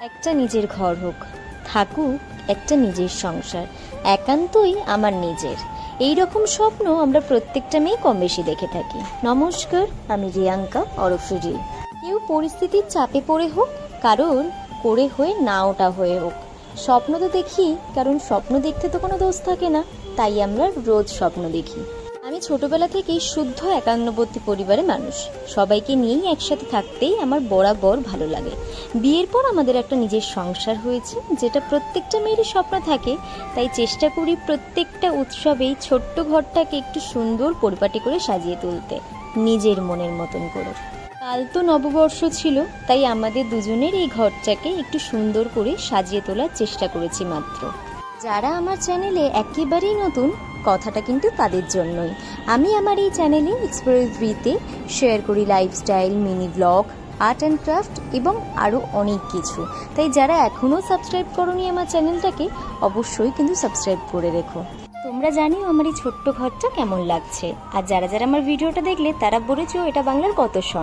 একটা নিজের ঘর হোক, থাকুক একটা নিজের সংসার, একান্তই আমার নিজের। এই রকম স্বপ্ন আমরা প্রত্যেকটা মেয়ে কম বেশি দেখে থাকি। নমস্কার, আমি রিয়াঙ্কা ওরফে রি। কেউ পরিস্থিতির চাপে পড়ে হোক, কারণ করে হয়ে না ওটা হয়ে হোক, স্বপ্ন তো দেখি, কারণ স্বপ্ন দেখতে তো কোনো দোষ থাকে না, তাই আমরা রোজ স্বপ্ন দেখি। আমি ছোটবেলা থেকেই শুদ্ধ একান্নবর্তী পরিবারের মানুষ। সবাইকে নিয়েই একসাথে থাকতেই আমার বরাবর ভালো লাগে। বিয়ের পর আমাদের একটা নিজের সংসার হয়েছে, যেটা প্রত্যেকটা মেয়েরই স্বপ্ন থাকে। তাই চেষ্টা করি প্রত্যেকটা উৎসবেই ছোট্ট ঘরটাকে একটু সুন্দর পরিপাটি করে সাজিয়ে তুলতে, নিজের মনের মতন করে। কাল তো নববর্ষ ছিল, তাই আমাদের দুজনের এই ঘরটাকে একটু সুন্দর করে সাজিয়ে তোলার চেষ্টা করেছি মাত্র। যারা আমার চ্যানেলে একেবারেই নতুন, কথাটা কিন্তু তাদের জন্যই। আমি আমার এই চ্যানেলে এক্সপ্লোর উইথে শেয়ার করি lifestyle, mini blog, art and craft এবং আরও অনেক কিছু। তাই যারা এখনও সাবস্ক্রাইব করোনি আমার চ্যানেলটাকে, অবশ্যই কিন্তু সাবস্ক্রাইব করে রেখো। তোমরা জানিও আমার এই ছোট্ট ঘরটা কেমন লাগছে, আর যারা যারা আমার ভিডিওটা দেখলে তারা বলেছো এটা বাংলার কত সন।